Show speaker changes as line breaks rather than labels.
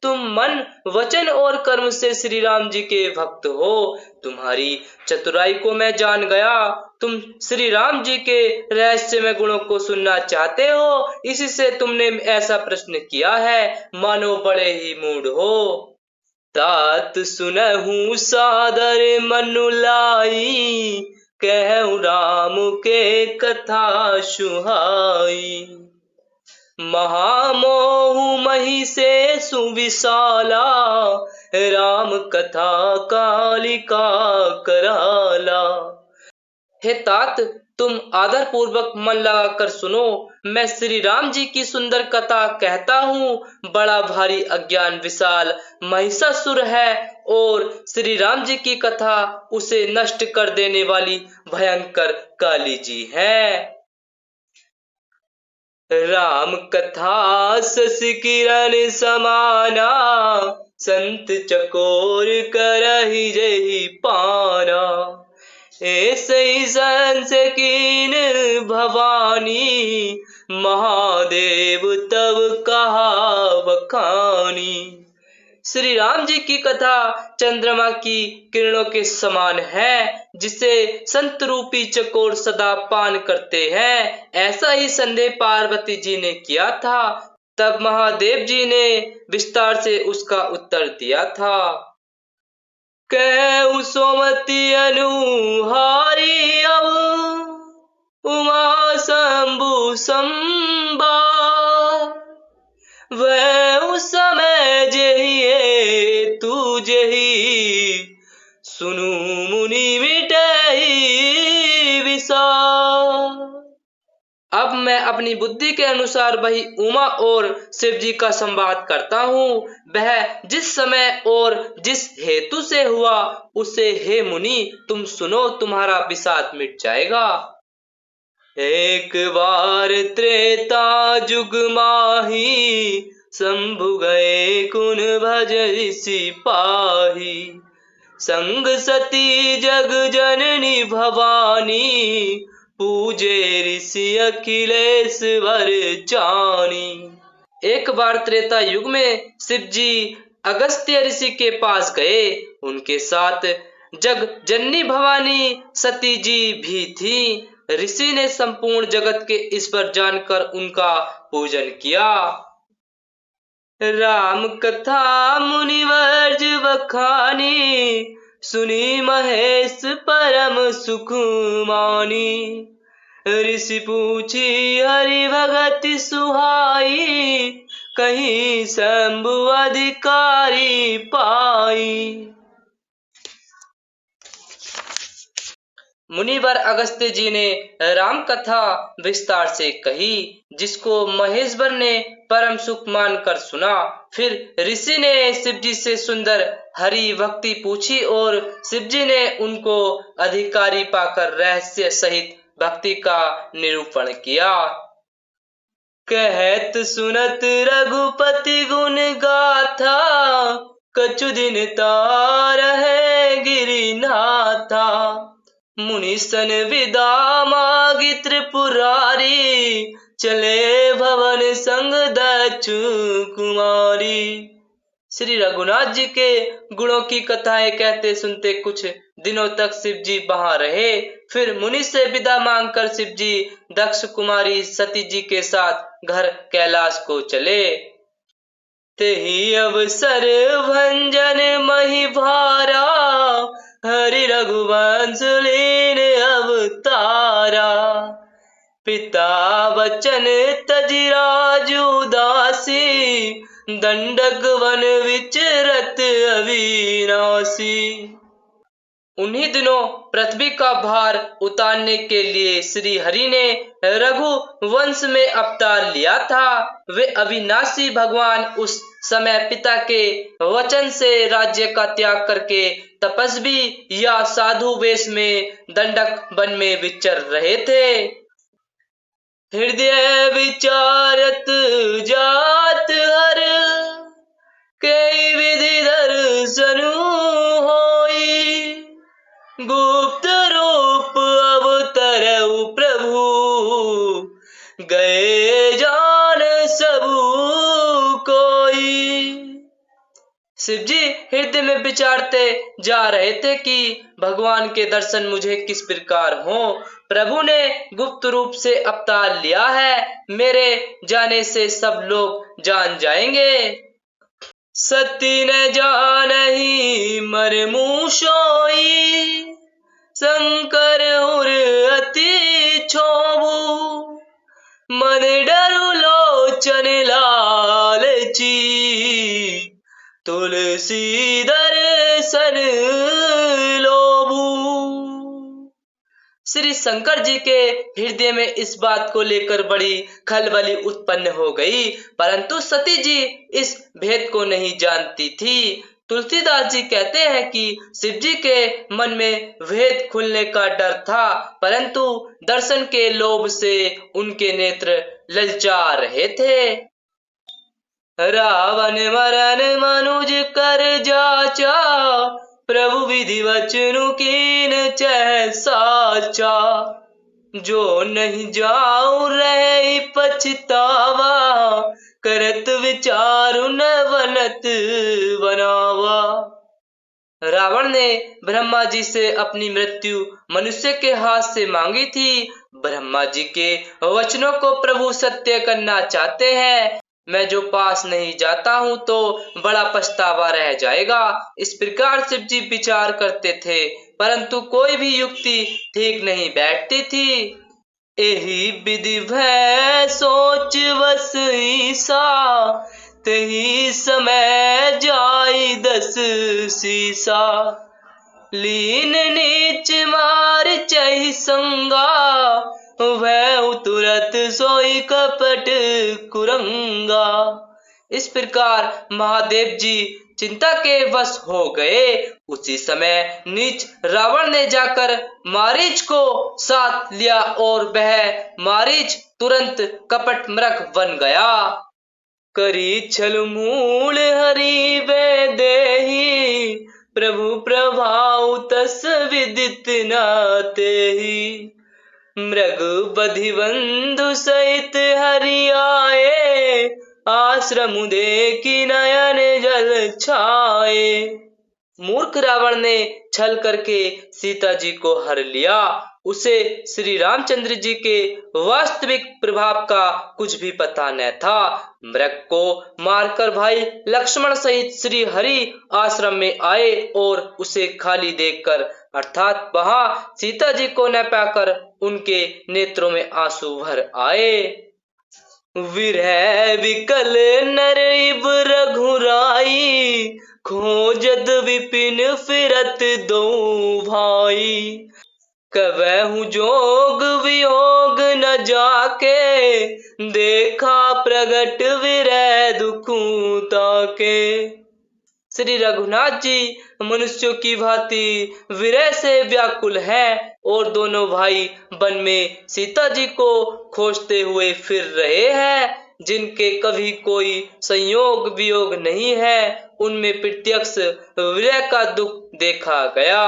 तुम मन, वचन और कर्म से श्री राम जी के भक्त हो। तुम्हारी चतुराई को मैं जान गया। तुम श्री राम जी के रहस्यमय गुणों को सुनना चाहते हो, इसी से तुमने ऐसा प्रश्न किया है। मानो बड़े ही मूढ़ हो। तात सुनहु सादर मनु लाई, कहु राम के कथा सुहाई। महामोह मही से सुविशाला, राम कथा कालिका कराला। हे तात, तुम आदर पूर्वक मन लगाकर सुनो। मैं श्री राम जी की सुंदर कथा कहता हूँ। बड़ा भारी अज्ञान विशाल महिषासुर है और श्री राम जी की कथा उसे नष्ट कर देने वाली भयंकर काली जी है। राम कथा शश किरण समाना, संत चकोर करहि जेहि पाना। ऐसे ही संस कीन भवानी, महादेव तब कहा बखानी। श्री राम जी की कथा चंद्रमा की किरणों के समान है, जिसे संत रूपी चकोर सदा पान करते हैं। ऐसा ही संदेह पार्वती जी ने किया था। तब महादेव जी ने विस्तार से उसका उत्तर दिया था। कहु सोमति अनुहारी अब, उमा शंभु संबा। वह उस समय जेहि तू जेहि, सुनु मुनि मिटहि विसार। अब मैं अपनी बुद्धि के अनुसार वही उमा और शिव जी का संवाद करता हूँ। वह जिस समय और जिस हेतु से हुआ, उसे हे मुनि तुम सुनो, तुम्हारा विषाद मिट जाएगा। एक बार त्रेता जुग माही, शंभु गए कुन भज सिपाही। संग सती जग जननी भवानी, पूजे ऋषि अखिलेश वर जानी। एक बार त्रेता युग में शिव जी अगस्त्य ऋषि के पास गए। उनके साथ जग जननी भवानी सती जी भी थी। ऋषि ने संपूर्ण जगत के ईश्वर जानकर उनका पूजन किया। राम कथा मुनिवर्ज बखानी, सुनी महेश परम सुख मानी। ऋषि पूछी हरि भगति सुहाई, कहीं शंभु अधिकारी पाई। मुनिवर अगस्त्य जी ने राम कथा विस्तार से कही, जिसको महेश्वर ने परम सुख मानकर सुना। फिर ऋषि ने शिव जी से सुंदर हरि भक्ति पूछी और शिव जी ने उनको अधिकारी पाकर रहस्य सहित भक्ति का निरूपण किया। कहत सुनत रघुपति गुण गाथा, कछु दिन तार है गिरिनाथा। मुनिसन विदा मागी त्रिपुरारी, चले भवन संग दक्षु कुमारी। श्री रघुनाथ जी के गुणों की कथाएं कहते सुनते कुछ दिनों तक शिव जी वहां रहे। फिर मुनि से विदा मांगकर शिव जी दक्ष कुमारी सती जी के साथ घर कैलाश को चले। तेहि अवसर भंजन मही भारा, हरि रघुवंश लीन अवतारा। पिता वचन तजि राजु दासी, दंडक वन विचरत अविनाशी। उन्हीं दिनों पृथ्वी का भार उतारने के लिए श्री हरि ने रघु वंश में अवतार लिया था। वे अविनाशी भगवान उस समय पिता के वचन से राज्य का त्याग करके तपस्वी या साधु वेश में दंडक वन में विचर रहे थे। हृदय विचारत जात हर, कई विधि दर्शनु होई। गुप्त रूप अवतरऊ प्रभु, गए जान सबु कोई। शिव जी हृदय में विचारते जा रहे थे कि भगवान के दर्शन मुझे किस प्रकार हो। प्रभु ने गुप्त रूप से अवतार लिया है, मेरे जाने से सब लोग जान जाएंगे। सती न जानही मर मुँह सोई, शंकर उर अति क्षोभु, मन डरु लोचन लालची, तुलसी दर्शन लोभू। श्री शंकर जी के हृदय में इस बात को लेकर बड़ी खलबली उत्पन्न हो गई, परंतु सती जी इस भेद को नहीं जानती थी। तुलसीदास जी कहते हैं कि शिव जी के मन में भेद खुलने का डर था, परंतु दर्शन के लोभ से उनके नेत्र ललचा रहे थे। रावण मरन मनुज कर जाचा, प्रभु विधि वचनु कीन चह साचा, जो नहीं जाऊं रहे पछतावा, करत विचारु न बनत बनावा। रावण ने ब्रह्मा जी से अपनी मृत्यु मनुष्य के हाथ से मांगी थी। ब्रह्मा जी के वचनों को प्रभु सत्य करना चाहते हैं। मैं जो पास नहीं जाता हूँ तो बड़ा पछतावा रह जाएगा। इस प्रकार शिव जी विचार करते थे, परंतु कोई भी युक्ति ठीक नहीं बैठती थी। एही विधि भय सोच बस ईसा, तही समय जाई दस सीसा, लीन नीच मार चही संगा, वह तुरत सोई कपट कुरंगा। इस प्रकार महादेव जी चिंता के वश हो गए। उसी समय नीच रावण ने जाकर मारीच को साथ लिया और वह मारीच तुरंत कपट मृग बन गया। करी छल मूल हरि वे देही, प्रभु प्रभाव तस विदित न तेहि, मृग बधि बंधु सहित हरि आए, आश्रम देखी नयन जल छाए। मूर्ख रावण ने छल करके सीता जी को हर लिया। उसे श्री रामचंद्र जी के वास्तविक प्रभाव का कुछ भी पता न था। मृग को मारकर भाई लक्ष्मण सहित श्री हरि आश्रम में आए और उसे खाली देखकर अर्थात वहां सीता जी को न पाकर उनके नेत्रों में आंसू भर आए। विरह विकल नर इब रघुराई, खोजत विपिन फिरत दो भाई, कबहु जोग वियोग न जाके, देखा प्रगट विरह दुखु ताके। श्री रघुनाथ जी मनुष्यों की भांति विरह से व्याकुल हैं और दोनों भाई वन में सीता जी को खोजते हुए फिर रहे हैं। जिनके कभी कोई संयोग वियोग नहीं है, उनमें प्रत्यक्ष विरह का दुख देखा गया।